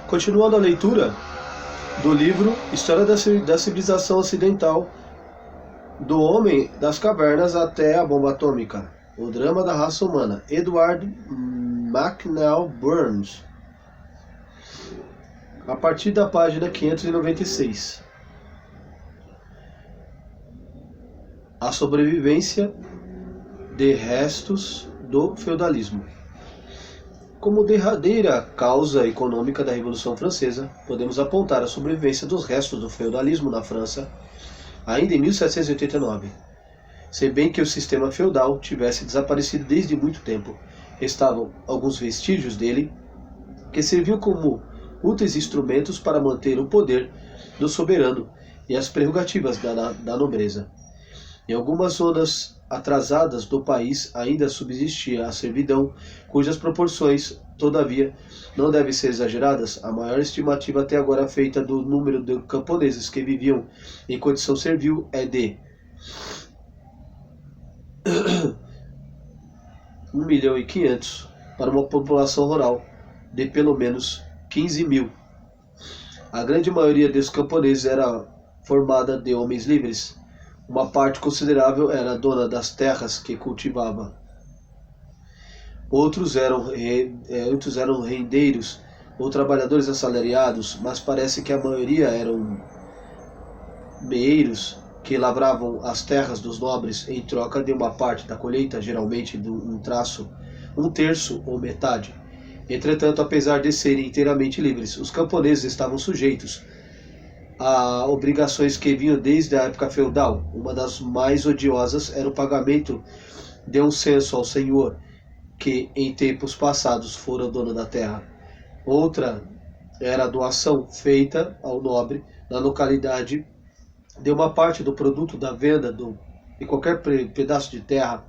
Continuando a leitura do livro História da Civilização Ocidental, do Homem das Cavernas até a Bomba Atômica, o drama da raça humana, Edward McNeill Burns, a partir da página 596. A sobrevivência de restos do feudalismo. Como derradeira causa econômica da Revolução Francesa, podemos apontar a sobrevivência dos restos do feudalismo na França, ainda em 1789. Se bem que o sistema feudal tivesse desaparecido desde muito tempo, restavam alguns vestígios dele, que serviam como úteis instrumentos para manter o poder do soberano e as prerrogativas da nobreza. Em algumas zonas atrasadas do país ainda subsistia a servidão, cujas proporções, todavia, não devem ser exageradas. A maior estimativa até agora feita do número de camponeses que viviam em condição servil é de 1.500.000 para uma população rural de pelo menos 15.000. A grande maioria dos camponeses era formada de homens livres. Uma parte considerável era dona das terras que cultivava. Outros eram rendeiros ou trabalhadores assalariados, mas parece que a maioria eram meeiros que lavravam as terras dos nobres em troca de uma parte da colheita, geralmente de um terço ou metade. Entretanto, apesar de serem inteiramente livres, os camponeses estavam sujeitos a obrigações que vinham desde a época feudal. Uma das mais odiosas era o pagamento de um censo ao senhor, que em tempos passados fora dono da terra. Outra era a doação feita ao nobre na localidade de uma parte do produto da venda de qualquer pedaço de terra.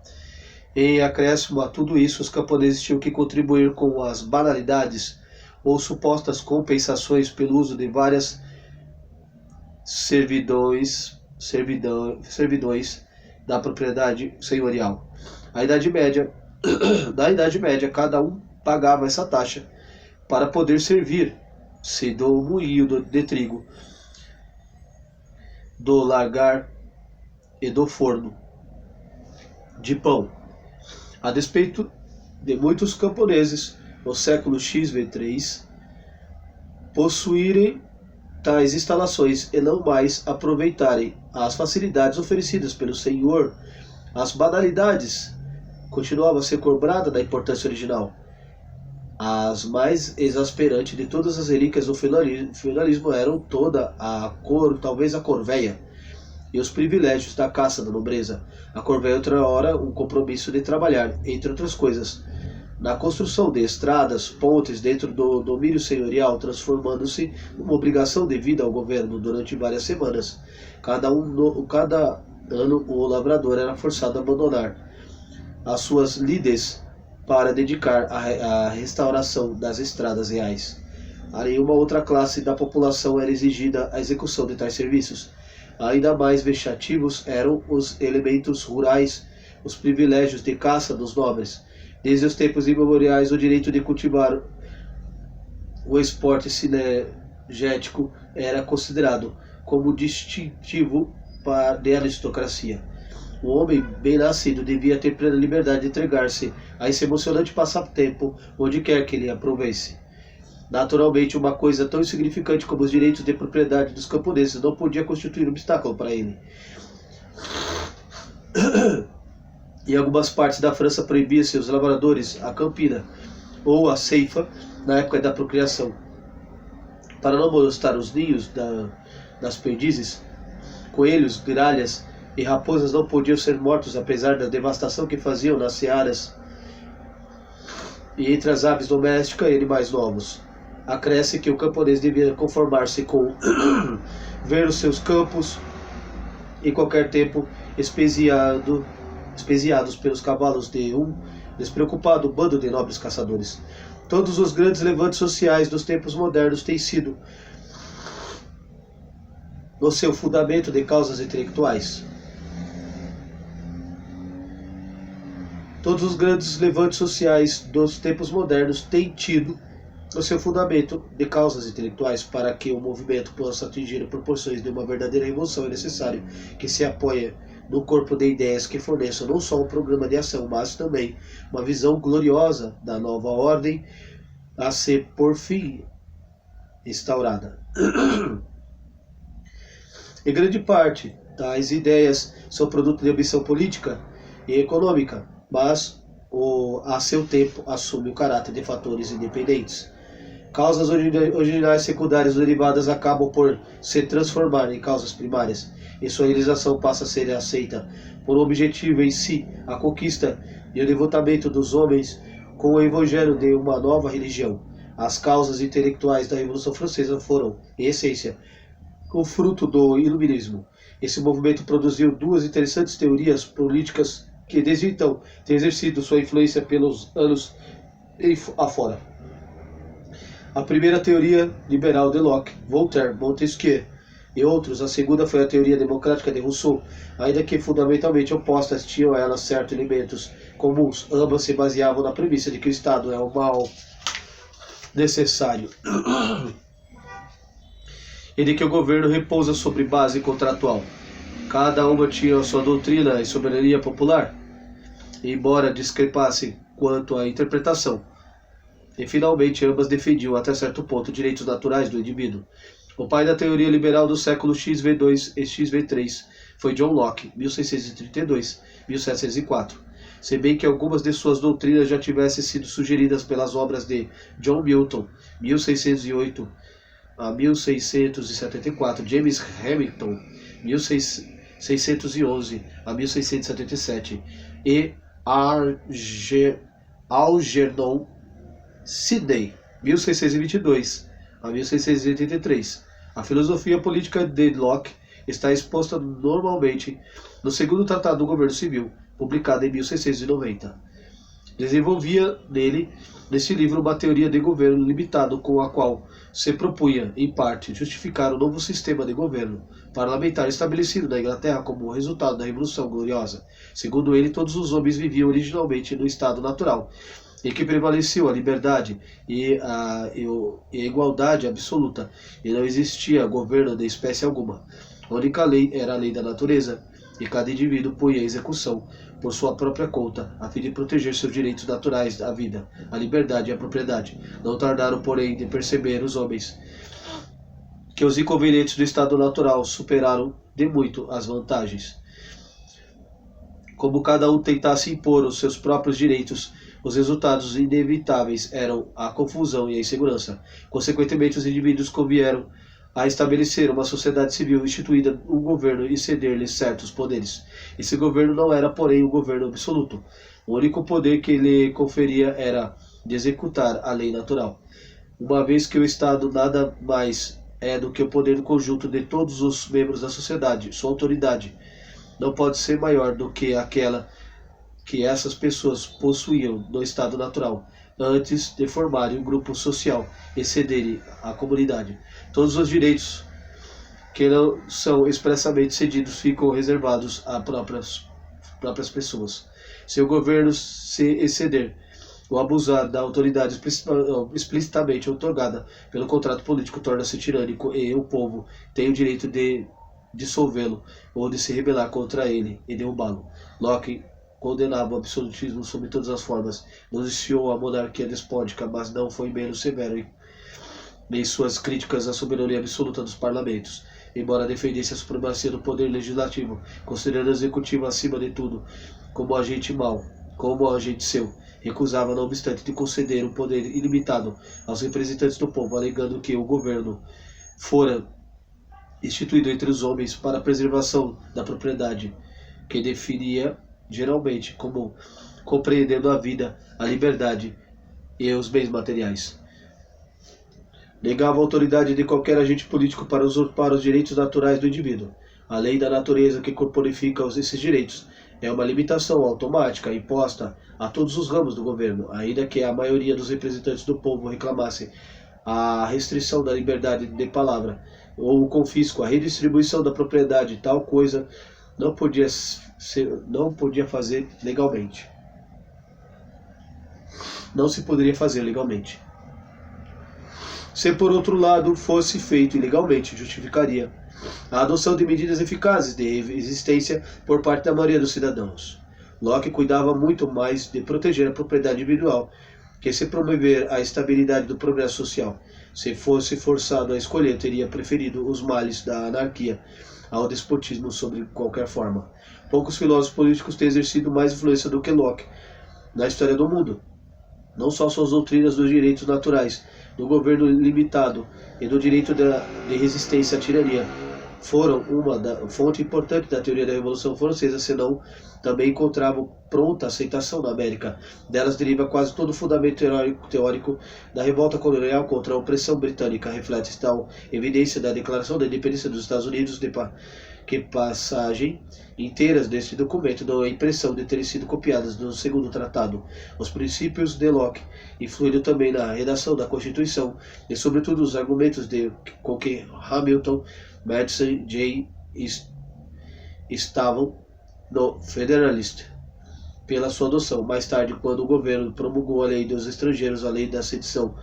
Em acréscimo a tudo isso, os camponeses tinham que contribuir com as banalidades ou supostas compensações pelo uso de várias servidões da propriedade senhorial. Na Idade Média, cada um pagava essa taxa para poder servir-se do moinho de trigo, do lagar e do forno de pão. A despeito de muitos camponeses no século XV3 possuírem tais instalações e não mais aproveitarem as facilidades oferecidas pelo senhor, as banalidades continuavam a ser cobradas da importância original. As mais exasperantes de todas as relíquias do feudalismo eram talvez a corveia e os privilégios da caça da nobreza. A corveia outra hora um compromisso de trabalhar, entre outras coisas, na construção de estradas, pontes dentro do domínio senhorial, transformando-se numa obrigação devida ao governo durante várias semanas. Cada ano o lavrador era forçado a abandonar as suas lides para dedicar à restauração das estradas reais. A nenhuma outra classe da população era exigida a execução de tais serviços. Ainda mais vexativos eram os elementos rurais, os privilégios de caça dos nobres. Desde os tempos imemoriais, o direito de cultivar o esporte cinegético era considerado como distintivo de aristocracia. O homem bem-nascido devia ter plena liberdade de entregar-se a esse emocionante passatempo onde quer que ele aprovesse. Naturalmente, uma coisa tão insignificante como os direitos de propriedade dos camponeses não podia constituir um obstáculo para ele. Em algumas partes da França proibia-se os lavradores a campina ou a ceifa na época da procriação. Para não molestar os ninhos das perdizes, coelhos, gralhas e raposas não podiam ser mortos apesar da devastação que faziam nas searas e entre as aves domésticas e animais novos. Acresce que o camponês devia conformar-se com ver os seus campos em qualquer tempo espesiados pelos cavalos de um despreocupado bando de nobres caçadores. Todos os grandes levantes sociais dos tempos modernos têm sido, no seu fundamento, de causas intelectuais. Todos os grandes levantes sociais dos tempos modernos têm tido o seu fundamento de causas intelectuais. Para que o movimento possa atingir proporções de uma verdadeira revolução, é necessário que se apoie no corpo de ideias que forneçam não só um programa de ação, mas também uma visão gloriosa da nova ordem a ser por fim instaurada. Em grande parte, tais ideias são produto de ambição política e econômica, mas a seu tempo assume o caráter de fatores independentes. Causas originais secundárias ou derivadas acabam por se transformar em causas primárias, e sua realização passa a ser aceita por um objetivo em si, a conquista e o devotamento dos homens com o evangelho de uma nova religião. As causas intelectuais da Revolução Francesa foram, em essência, o fruto do iluminismo. Esse movimento produziu duas interessantes teorias políticas que desde então têm exercido sua influência pelos anos afora. A primeira teoria liberal de Locke, Voltaire, Montesquieu e outros. A segunda foi a teoria democrática de Rousseau. Ainda que fundamentalmente opostas, tinham elas certos elementos comuns. Ambas se baseavam na premissa de que o Estado é o mal necessário e de que o governo repousa sobre base contratual. Cada uma tinha sua doutrina e soberania popular, embora discrepassem quanto à interpretação. E finalmente ambas defendiam até certo ponto direitos naturais do indivíduo. O pai da teoria liberal do século XV2 e XV3 foi John Locke, 1632-1704. Se bem que algumas de suas doutrinas já tivessem sido sugeridas pelas obras de John Milton, 1608 a 1674, James Hamilton, 1611 a 1677, e Algernon Sidney, 1622 a 1683. A filosofia política de Locke está exposta normalmente no segundo Tratado do Governo Civil, publicado em 1690. Desenvolvia nesse livro uma teoria de governo limitado com a qual se propunha, em parte, justificar o novo sistema de governo parlamentar estabelecido na Inglaterra como resultado da Revolução Gloriosa. Segundo ele, todos os homens viviam originalmente no estado natural, em que prevaleceu a liberdade e a igualdade absoluta, e não existia governo de espécie alguma. A única lei era a lei da natureza, e cada indivíduo punha em execução por sua própria conta, a fim de proteger seus direitos naturais à vida, à liberdade e à propriedade. Não tardaram, porém, de perceber os homens que os inconvenientes do estado natural superaram de muito as vantagens. Como cada um tentasse impor os seus próprios direitos, os resultados inevitáveis eram a confusão e a insegurança. Consequentemente, os indivíduos convieram a estabelecer uma sociedade civil, instituída um governo e ceder-lhe certos poderes. Esse governo não era, porém, um governo absoluto. O único poder que lhe conferia era de executar a lei natural, uma vez que o Estado nada mais é do que o poder conjunto de todos os membros da sociedade. Sua autoridade não pode ser maior do que aquela que essas pessoas possuíam no estado natural, antes de formarem um grupo social e cederem à comunidade. Todos os direitos que não são expressamente cedidos ficam reservados a próprias pessoas. Se o governo se exceder ou abusar da autoridade explicitamente outorgada pelo contrato político, torna-se tirânico, e o povo tem o direito de dissolvê-lo ou de se rebelar contra ele e derrubá-lo. Locke condenava o absolutismo sob todas as formas, denunciou a monarquia despótica, mas não foi menos severo em suas críticas à soberania absoluta dos parlamentos. Embora defendesse a supremacia do poder legislativo, considerando o executivo acima de tudo como agente mau, como agente seu, recusava, não obstante, de conceder um poder ilimitado aos representantes do povo, alegando que o governo fora instituído entre os homens para a preservação da propriedade, que definia geralmente como compreendendo a vida, a liberdade e os bens materiais. Negava a autoridade de qualquer agente político para usurpar os direitos naturais do indivíduo. A lei da natureza que corporifica esses direitos é uma limitação automática imposta a todos os ramos do governo, ainda que a maioria dos representantes do povo reclamassem a restrição da liberdade de palavra ou o confisco, a redistribuição da propriedade. Tal coisa não podia fazer legalmente. não se poderia fazer legalmente. Se por outro lado fosse feito ilegalmente, justificaria a adoção de medidas eficazes de resistência por parte da maioria dos cidadãos. Locke cuidava muito mais de proteger a propriedade individual que se promover a estabilidade do progresso social. Se fosse forçado a escolher, teria preferido os males da anarquia ao despotismo sobre qualquer forma. Poucos filósofos políticos têm exercido mais influência do que Locke na história do mundo. Não só suas doutrinas dos direitos naturais, do governo limitado e do direito de resistência à tirania foram uma fonte importante da teoria da Revolução Francesa, senão também encontravam pronta aceitação na América. Delas deriva quase todo o fundamento teórico da revolta colonial contra a opressão britânica. Reflete tal evidência da Declaração da Independência dos Estados Unidos, que passagem inteiras deste documento dão a impressão de terem sido copiadas do segundo tratado. Os princípios de Locke influíram também na redação da Constituição e, sobretudo, os argumentos com que Hamilton, Madison e Jay estavam no Federalist pela sua adoção. Mais tarde, quando o governo promulgou a lei dos estrangeiros, a lei da sedição,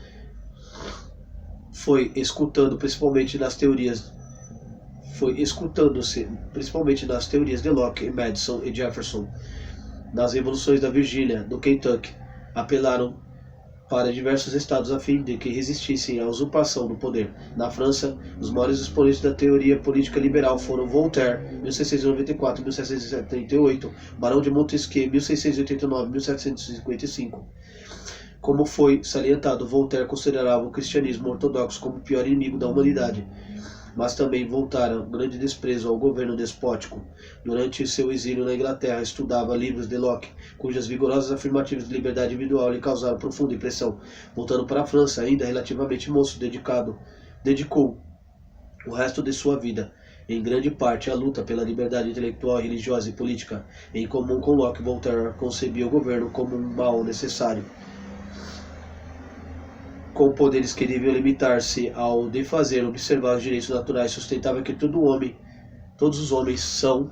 foi escutando-se principalmente nas teorias de Locke, Madison e Jefferson. Nas revoluções da Virgínia, do Kentucky, apelaram para diversos estados a fim de que resistissem à usurpação do poder. Na França, os maiores expoentes da teoria política liberal foram Voltaire, 1694-1778, Barão de Montesquieu, 1689-1755. Como foi salientado, Voltaire considerava o cristianismo ortodoxo como o pior inimigo da humanidade, mas também voltaram grande desprezo ao governo despótico. Durante seu exílio na Inglaterra, estudava livros de Locke, cujas vigorosas afirmativas de liberdade individual lhe causaram profunda impressão. Voltando para a França, ainda relativamente moço, dedicou o resto de sua vida, em grande parte, à luta pela liberdade intelectual, religiosa e política. Em comum com Locke, Voltaire concebia o governo como um mal necessário, com poderes que deviam limitar-se ao de fazer observar os direitos naturais. Sustentava que todos os homens são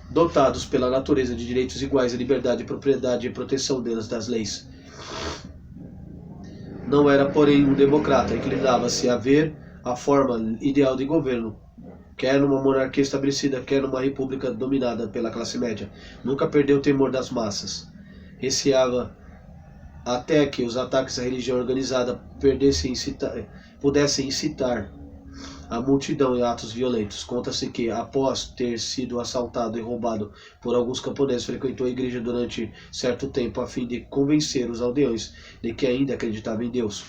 dotados pela natureza de direitos iguais à liberdade, propriedade e proteção delas das leis. Não era, porém, um democrata. Inclinava-se a ver a forma ideal de governo, quer numa monarquia estabelecida, quer numa república dominada pela classe média. Nunca perdeu o temor das massas. Receava até que os ataques à religião organizada pudessem incitar a multidão em atos violentos. Conta-se que, após ter sido assaltado e roubado por alguns camponeses, frequentou a igreja durante certo tempo a fim de convencer os aldeões de que ainda acreditava em Deus.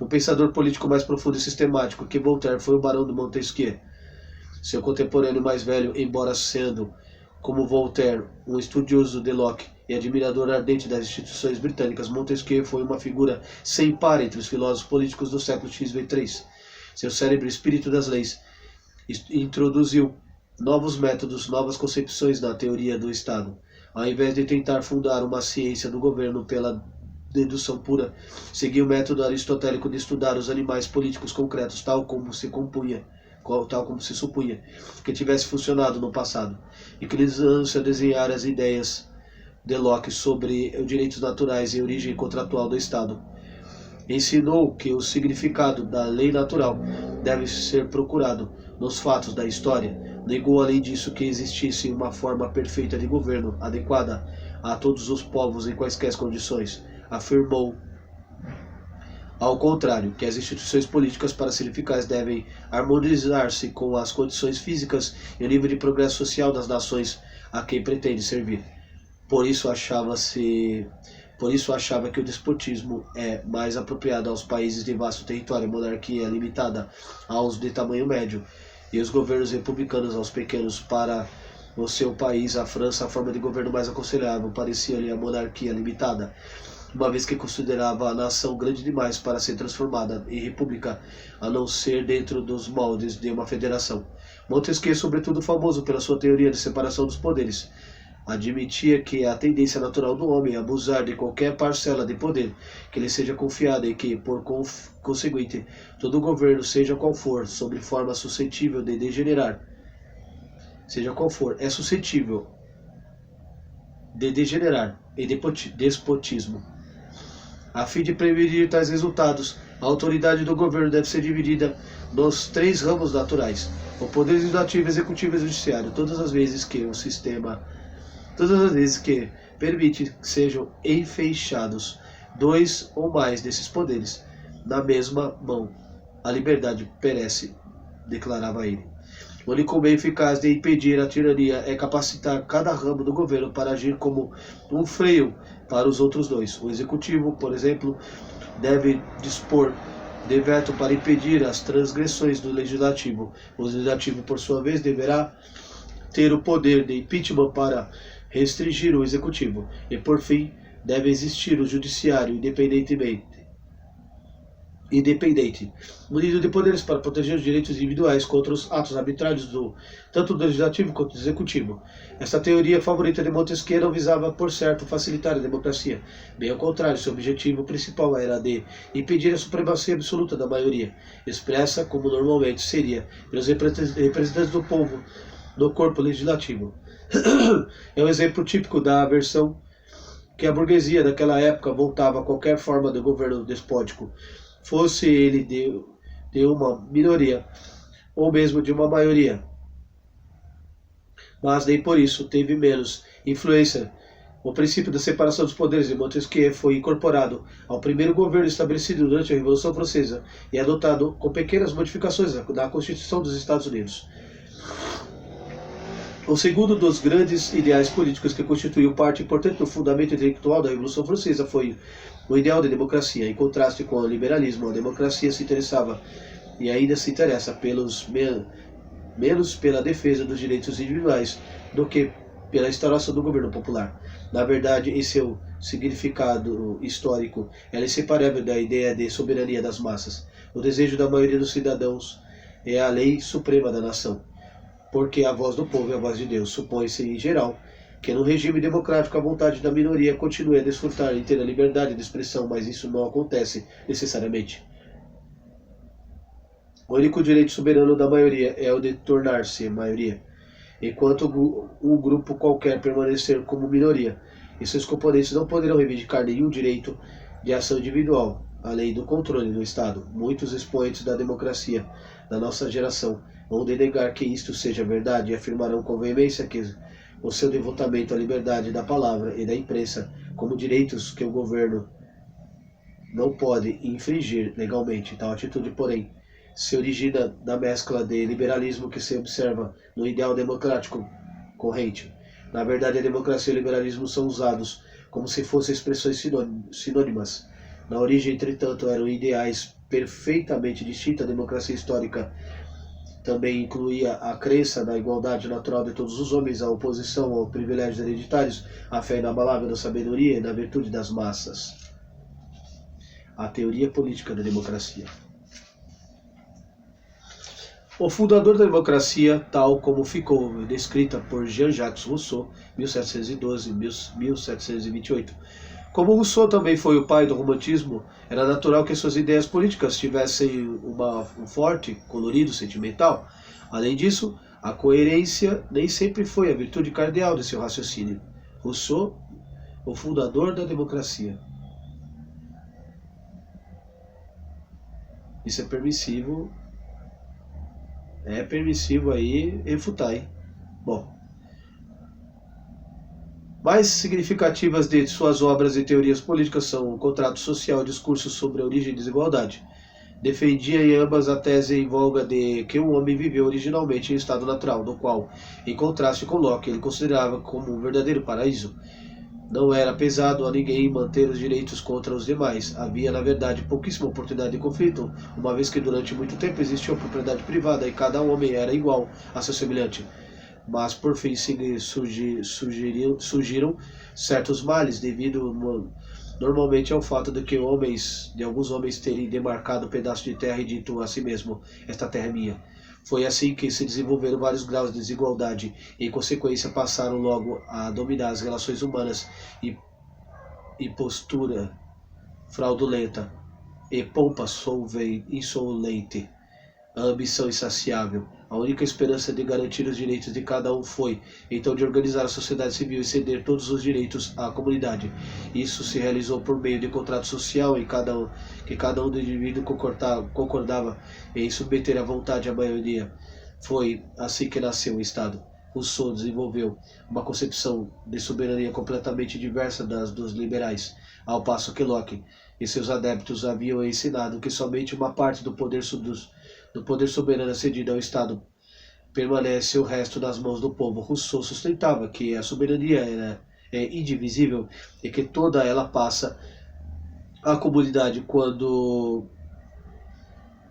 O pensador político mais profundo e sistemático que Voltaire foi o Barão de Montesquieu. Seu contemporâneo mais velho, embora sendo, como Voltaire, um estudioso de Locke e admirador ardente das instituições britânicas, Montesquieu foi uma figura sem par entre os filósofos políticos do século XV3. Seu cérebro espírito das leis introduziu novos métodos, novas concepções na teoria do Estado. Ao invés de tentar fundar uma ciência do governo pela dedução pura, seguiu o método aristotélico de estudar os animais políticos concretos, tal como se supunha que tivesse funcionado no passado, inclinando-se a desenhar as ideias de Locke sobre os direitos naturais e a origem contratual do Estado. Ensinou que o significado da lei natural deve ser procurado nos fatos da história. Negou, além disso, que existisse uma forma perfeita de governo, adequada a todos os povos em quaisquer condições. Afirmou, ao contrário, que as instituições políticas, para serem eficazes, devem harmonizar-se com as condições físicas e o nível de progresso social das nações a quem pretende servir. Por isso achava que o despotismo é mais apropriado aos países de vasto território, a monarquia limitada aos de tamanho médio, e os governos republicanos aos pequenos. Para o seu país, a França, a forma de governo mais aconselhável parecia-lhe a monarquia limitada, uma vez que considerava a nação grande demais para ser transformada em república, a não ser dentro dos moldes de uma federação. Montesquieu, sobretudo famoso pela sua teoria de separação dos poderes, admitia que a tendência natural do homem é abusar de qualquer parcela de poder que lhe seja confiada e que, por conseguinte, todo governo, seja qual for, sob forma suscetível de degenerar, em despotismo. A fim de prevenir tais resultados, a autoridade do governo deve ser dividida nos 3 ramos naturais: o poder legislativo, executivo e judiciário, todas as vezes que permite que sejam enfeixados 2 ou mais desses poderes na mesma mão, a liberdade perece, declarava ele. O único meio eficaz de impedir a tirania é capacitar cada ramo do governo para agir como um freio para os outros 2. O executivo, por exemplo, deve dispor de veto para impedir as transgressões do legislativo. O legislativo, por sua vez, deverá ter o poder de impeachment para restringir o executivo. E, por fim, deve existir o judiciário independente, munido de poderes para proteger os direitos individuais contra os atos arbitrários tanto do legislativo quanto do executivo. Esta teoria favorita de Montesquieu não visava, por certo, facilitar a democracia. Bem ao contrário, seu objetivo principal era de impedir a supremacia absoluta da maioria, expressa como normalmente seria pelos representantes do povo no corpo legislativo. É um exemplo típico da aversão que a burguesia daquela época voltava a qualquer forma de governo despótico, fosse ele de uma minoria ou mesmo de uma maioria. Mas nem por isso teve menos influência. O princípio da separação dos poderes de Montesquieu foi incorporado ao primeiro governo estabelecido durante a Revolução Francesa e adotado com pequenas modificações na Constituição dos Estados Unidos. O segundo dos grandes ideais políticos que constituiu parte importante do fundamento intelectual da Revolução Francesa foi o ideal de democracia. Em contraste com o liberalismo, a democracia se interessava e ainda se interessa menos pela defesa dos direitos individuais do que pela instauração do governo popular. Na verdade, em seu significado histórico, ela é inseparável da ideia de soberania das massas. O desejo da maioria dos cidadãos é a lei suprema da nação, porque a voz do povo é a voz de Deus. Supõe-se, em geral, que no regime democrático a vontade da minoria continue a desfrutar e ter a liberdade de expressão, mas isso não acontece necessariamente. O único direito soberano da maioria é o de tornar-se maioria, enquanto um grupo qualquer permanecer como minoria, e seus componentes não poderão reivindicar nenhum direito de ação individual, além do controle do Estado. Muitos expoentes da democracia da nossa geração vão negar que isto seja verdade e afirmarão com veemência que o seu devotamento à liberdade da palavra e da imprensa como direitos que o governo não pode infringir legalmente. Tal atitude, porém, se origina da mescla de liberalismo que se observa no ideal democrático corrente. Na verdade, a democracia e o liberalismo são usados como se fossem expressões sinônimas. Na origem, entretanto, eram ideais perfeitamente distintos. A democracia histórica também incluía a crença na igualdade natural de todos os homens, a oposição aos privilégios hereditários, a fé inabalável da sabedoria e na virtude das massas. A teoria política da democracia. O fundador da democracia, tal como ficou descrita por Jean-Jacques Rousseau, 1712-1728. Como Rousseau também foi o pai do romantismo, era natural que suas ideias políticas tivessem um forte colorido sentimental. Além disso, a coerência nem sempre foi a virtude cardeal de seu raciocínio. Rousseau, o fundador da democracia. Isso é permissivo. É permissivo aí refutar, hein? Bom. Mais significativas de suas obras e teorias políticas são o Contrato Social e Discursos sobre a Origem e Desigualdade. Defendia em ambas a tese em voga de que o homem viveu originalmente em estado natural, no qual, em contraste com Locke, ele considerava como um verdadeiro paraíso. Não era pesado a ninguém manter os direitos contra os demais. Havia, na verdade, pouquíssima oportunidade de conflito, uma vez que durante muito tempo existiu a propriedade privada e cada homem era igual a seu semelhante. Mas por fim surgiram certos males devido normalmente ao fato de que alguns homens terem demarcado um pedaço de terra e dito a si mesmo: esta terra é minha. Foi assim que se desenvolveram vários graus de desigualdade e, em consequência, passaram logo a dominar as relações humanas e postura fraudulenta e pompa insolente, a ambição insaciável, A única esperança de garantir os direitos de cada um foi, então, de organizar a sociedade civil e ceder todos os direitos à comunidade. Isso se realizou por meio de contrato social em que cada um do indivíduo concordava em submeter à vontade à maioria. Foi assim que nasceu o Estado. Rousseau desenvolveu uma concepção de soberania completamente diversa das dos liberais, ao passo que Locke e seus adeptos haviam ensinado que somente uma parte do poder soberano cedido ao Estado permanece o resto nas mãos do povo. Rousseau sustentava que a soberania é indivisível e que toda ela passa à comunidade quando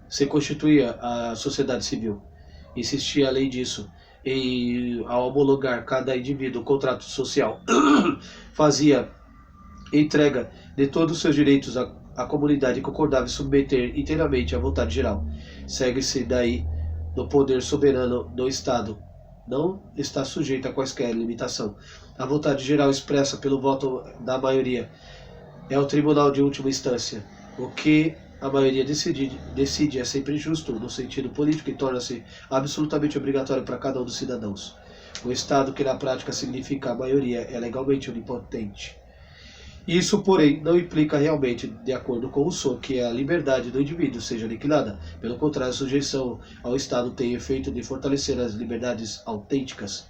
se constituía a sociedade civil. Insistia, além disso, ao homologar cada indivíduo o contrato social, fazia entrega de todos os seus direitos à comunidade e concordava em submeter inteiramente à vontade geral. Segue-se daí do poder soberano do Estado não está sujeito a quaisquer limitação. A vontade geral expressa pelo voto da maioria é o tribunal de última instância. O que a maioria decide é sempre justo no sentido político e torna-se absolutamente obrigatório para cada um dos cidadãos. O Estado, que na prática significa a maioria, é legalmente onipotente. Isso, porém, não implica realmente, de acordo com Rousseau, que a liberdade do indivíduo seja aniquilada. Pelo contrário, a sujeição ao Estado tem efeito de fortalecer as liberdades autênticas.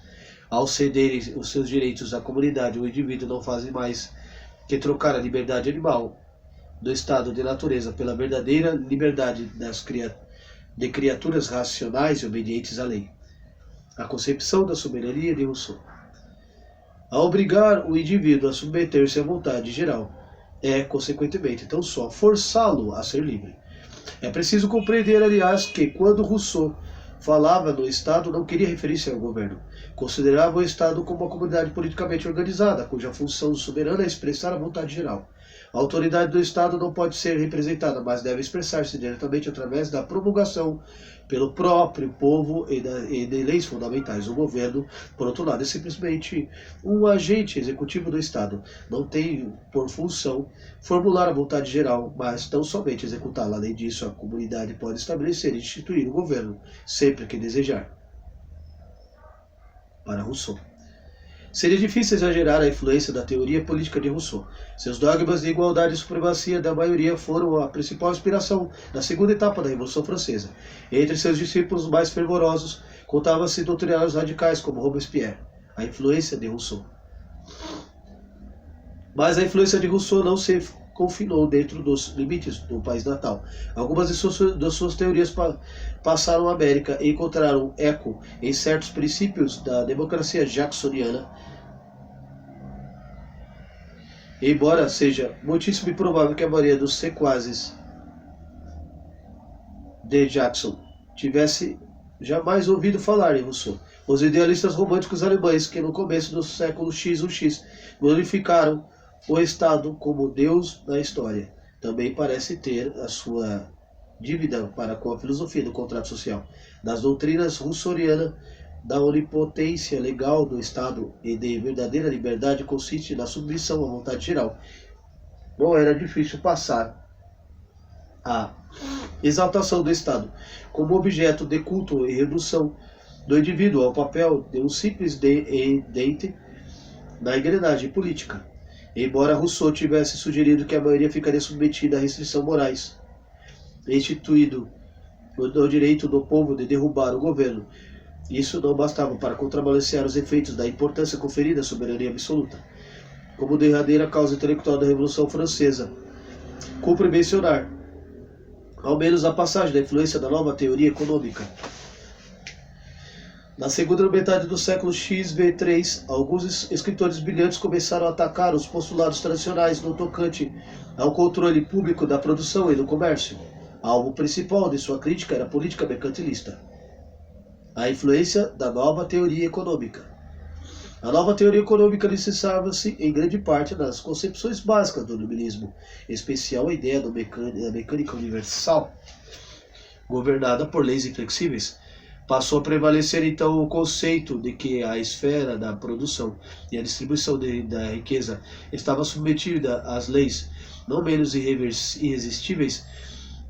Ao cederem os seus direitos à comunidade, o indivíduo não faz mais que trocar a liberdade animal do estado de natureza pela verdadeira liberdade de criaturas racionais e obedientes à lei. A concepção da soberania de Rousseau. Ao obrigar o indivíduo a submeter-se à vontade geral, é, consequentemente, tão só forçá-lo a ser livre. É preciso compreender, aliás, que quando Rousseau falava no Estado, não queria referir-se ao governo. Considerava o Estado como uma comunidade politicamente organizada, cuja função soberana é expressar a vontade geral. A autoridade do Estado não pode ser representada, mas deve expressar-se diretamente através da promulgação pelo próprio povo e de leis fundamentais. O governo, por outro lado, é simplesmente um agente executivo do Estado. Não tem por função formular a vontade geral, mas tão somente executá-la. Além disso, a comunidade pode estabelecer e instituir o governo, sempre que desejar. Para Rousseau. Seria difícil exagerar a influência da teoria política de Rousseau. Seus dogmas de igualdade e supremacia da maioria foram a principal inspiração na segunda etapa da Revolução Francesa. Entre seus discípulos mais fervorosos, contavam-se doutrinários radicais como Robespierre. A influência de Rousseau. Mas a influência de Rousseau não se confinou dentro dos limites do país natal. Algumas de suas teorias passaram a América e encontraram eco em certos princípios da democracia jacksoniana. Embora seja muitíssimo improvável que a maioria dos sequazes de Jackson tivesse jamais ouvido falar em Rousseau. Os idealistas românticos alemães que no começo do século X glorificaram o Estado como Deus da história também parece ter a sua dívida para com a filosofia do contrato social, das doutrinas rousseauianas da onipotência legal do Estado e de verdadeira liberdade consiste na submissão à vontade geral. Não era difícil passar a exaltação do Estado como objeto de culto e redução do indivíduo ao papel de um simples dente na engrenagem política. Embora Rousseau tivesse sugerido que a maioria ficaria submetida a restrições morais, instituído o direito do povo de derrubar o governo, isso não bastava para contrabalancear os efeitos da importância conferida à soberania absoluta. Como derradeira causa intelectual da Revolução Francesa, cumpre mencionar, ao menos, a passagem da influência da nova teoria econômica. Na segunda metade do século XV3, alguns escritores brilhantes começaram a atacar os postulados tradicionais no tocante ao controle público da produção e do comércio. Alvo principal de sua crítica era a política mercantilista. A influência da nova teoria econômica. A nova teoria econômica licenciava-se em grande parte nas concepções básicas do iluminismo, em especial a ideia da mecânica universal, governada por leis inflexíveis. Passou a prevalecer então o conceito de que a esfera da produção e a distribuição da riqueza estava submetida às leis não menos irresistíveis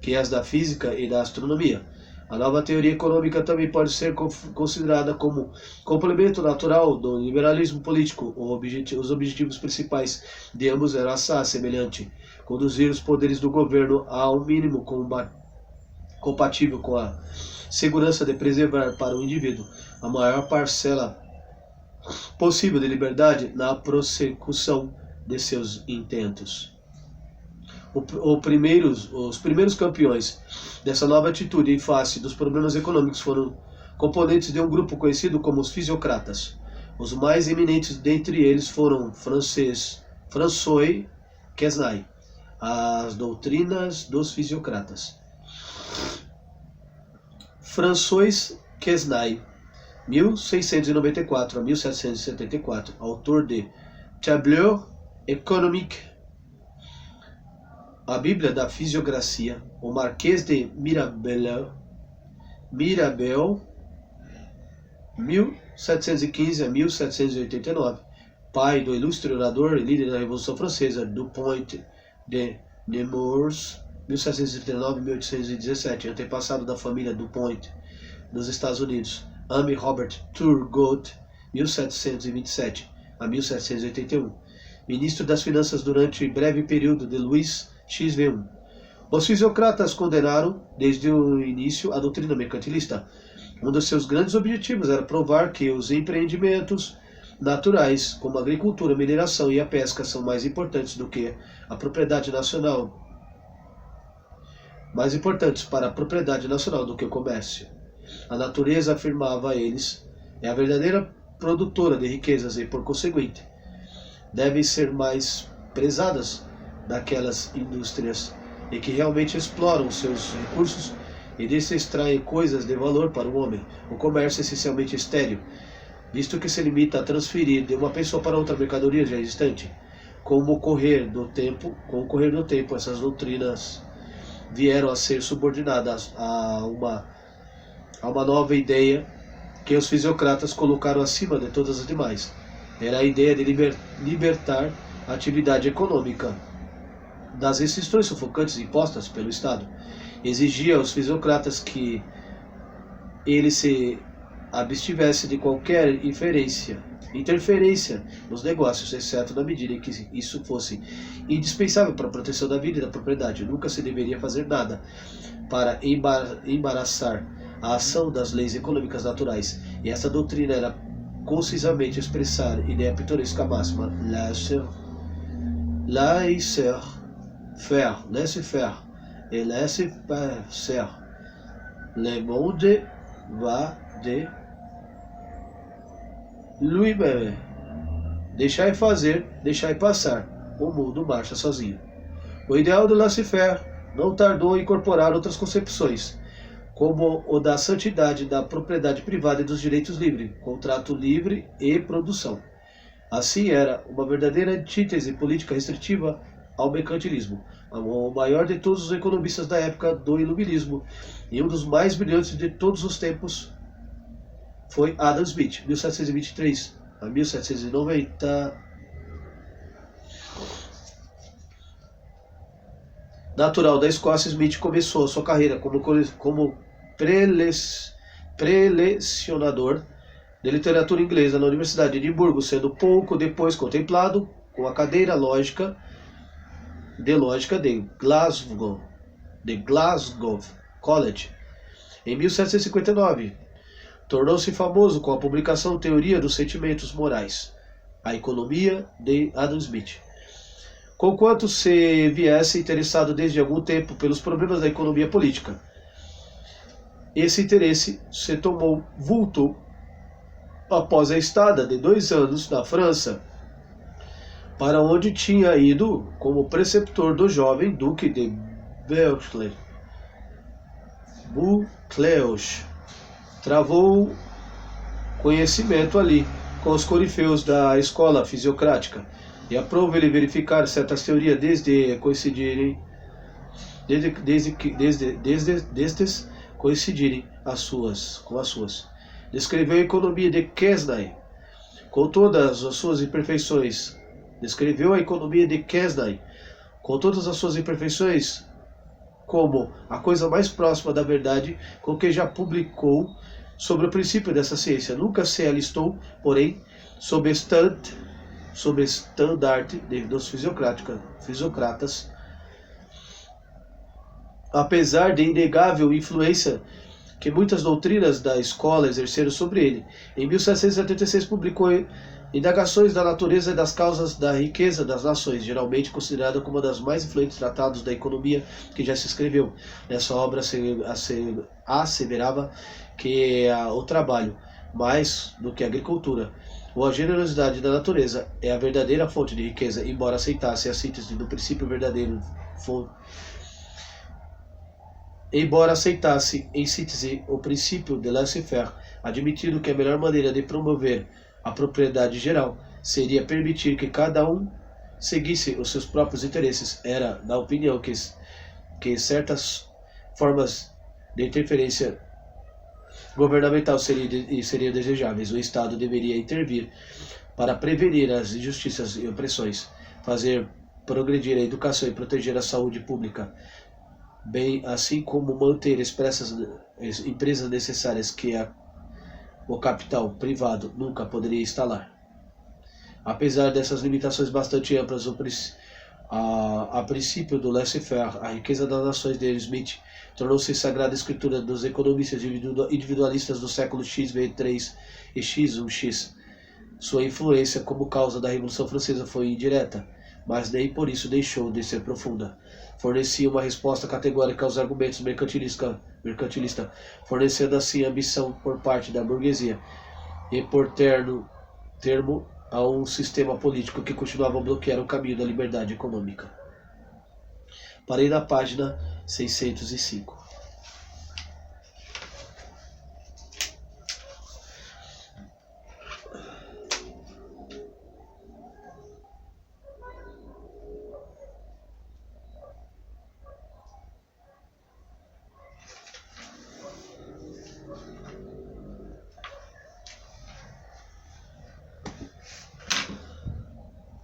que as da física e da astronomia. A nova teoria econômica também pode ser considerada como complemento natural do liberalismo político. Os objetivos principais de ambos eram semelhante: conduzir os poderes do governo ao mínimo compatível com a segurança de preservar para o indivíduo a maior parcela possível de liberdade na prossecução de seus intentos. Os primeiros campeões dessa nova atitude em face dos problemas econômicos foram componentes de um grupo conhecido como os fisiocratas. Os mais eminentes dentre eles foram François Quesnay, As Doutrinas dos Fisiocratas. François Quesnay, 1694 a 1774, autor de Tableau économique, a Bíblia da Fisiocracia, o Marquês de Mirabel, 1715 a 1789, pai do ilustre orador e líder da Revolução Francesa, Dupont de Nemours, 1739-1817, antepassado da família Dupont dos Estados Unidos, Amy Robert Turgot, 1727 a 1781, ministro das Finanças durante o breve período de Louis XVI. Os fisiocratas condenaram desde o início a doutrina mercantilista. Um dos seus grandes objetivos era provar que os empreendimentos naturais, como a agricultura, a mineração e a pesca, são mais importantes para a propriedade nacional do que o comércio. A natureza, afirmava eles, é a verdadeira produtora de riquezas e, por conseguinte, devem ser mais prezadas daquelas indústrias e que realmente exploram seus recursos e desse extraem coisas de valor para o homem. O comércio é essencialmente estéril, visto que se limita a transferir de uma pessoa para outra mercadoria já existente. Com o correr do tempo, essas doutrinas vieram a ser subordinadas a uma nova ideia que os fisiocratas colocaram acima de todas as demais. Era a ideia de libertar a atividade econômica das restrições sufocantes impostas pelo Estado. Exigia aos fisiocratas que ele se abstivesse de qualquer interferência nos negócios, exceto na medida em que isso fosse indispensável para a proteção da vida e da propriedade. Nunca se deveria fazer nada para embaraçar a ação das leis econômicas naturais, e essa doutrina era concisamente expressar a ideia pitoresca máxima laissez-faire et laissez-passer. Le monde va de lui-même. Deixai fazer, deixai passar. O mundo marcha sozinho. O ideal do laissez-faire não tardou a incorporar outras concepções, como o da santidade da propriedade privada e dos direitos livres, contrato livre e produção. Assim era uma verdadeira antítese política restritiva ao mercantilismo. O maior de todos os economistas da época do Iluminismo e um dos mais brilhantes de todos os tempos foi Adam Smith, 1723 a 1790. Natural da Escócia, Smith começou sua carreira como prelecionador de literatura inglesa na Universidade de Edimburgo, sendo pouco depois contemplado com a cadeira de lógica de Glasgow College. Em 1759, tornou-se famoso com a publicação Teoria dos Sentimentos Morais, a Economia de Adam Smith. Conquanto se viesse interessado desde algum tempo pelos problemas da economia política, esse interesse se tomou vulto após a estada de 2 anos na França, para onde tinha ido como preceptor do jovem Duque de Buccleuch. Travou conhecimento ali com os corifeus da escola fisiocrática, e aprove-lhe verificar certas teorias destes coincidirem com as suas. Descreveu a economia de Quesnay com todas as suas imperfeições. como a coisa mais próxima da verdade com que já publicou sobre o princípio dessa ciência. Nunca se alistou, porém, sob estandarte dos fisiocratas, apesar de inegável influência que muitas doutrinas da escola exerceram sobre ele. Em 1776 publicou Indagações da Natureza e das Causas da Riqueza das Nações, geralmente considerada como uma das mais influentes tratados da economia que já se escreveu. Nessa obra asseverava que o trabalho, mais do que a agricultura, ou a generosidade da natureza, é a verdadeira fonte de riqueza, embora aceitasse a síntese do princípio verdadeiro Embora aceitasse em síntese o princípio de laissez-faire, admitindo que a melhor maneira de promover a propriedade geral seria permitir que cada um seguisse os seus próprios interesses, era da opinião que certas formas de interferência governamental seriam desejáveis. O Estado deveria intervir para prevenir as injustiças e opressões, fazer progredir a educação e proteger a saúde pública, bem assim como manter empresas necessárias que o capital privado nunca poderia instalar. Apesar dessas limitações bastante amplas, a princípio do laissez-faire, a riqueza das nações de Smith tornou-se sagrada escritura dos economistas individualistas do século XV3 e X1X. Sua influência como causa da Revolução Francesa foi indireta, mas nem por isso deixou de ser profunda. Fornecia uma resposta categórica aos argumentos mercantilistas, fornecendo assim ambição por parte da burguesia, e por termo a um sistema político que continuava a bloquear o caminho da liberdade econômica. Parei na página 605.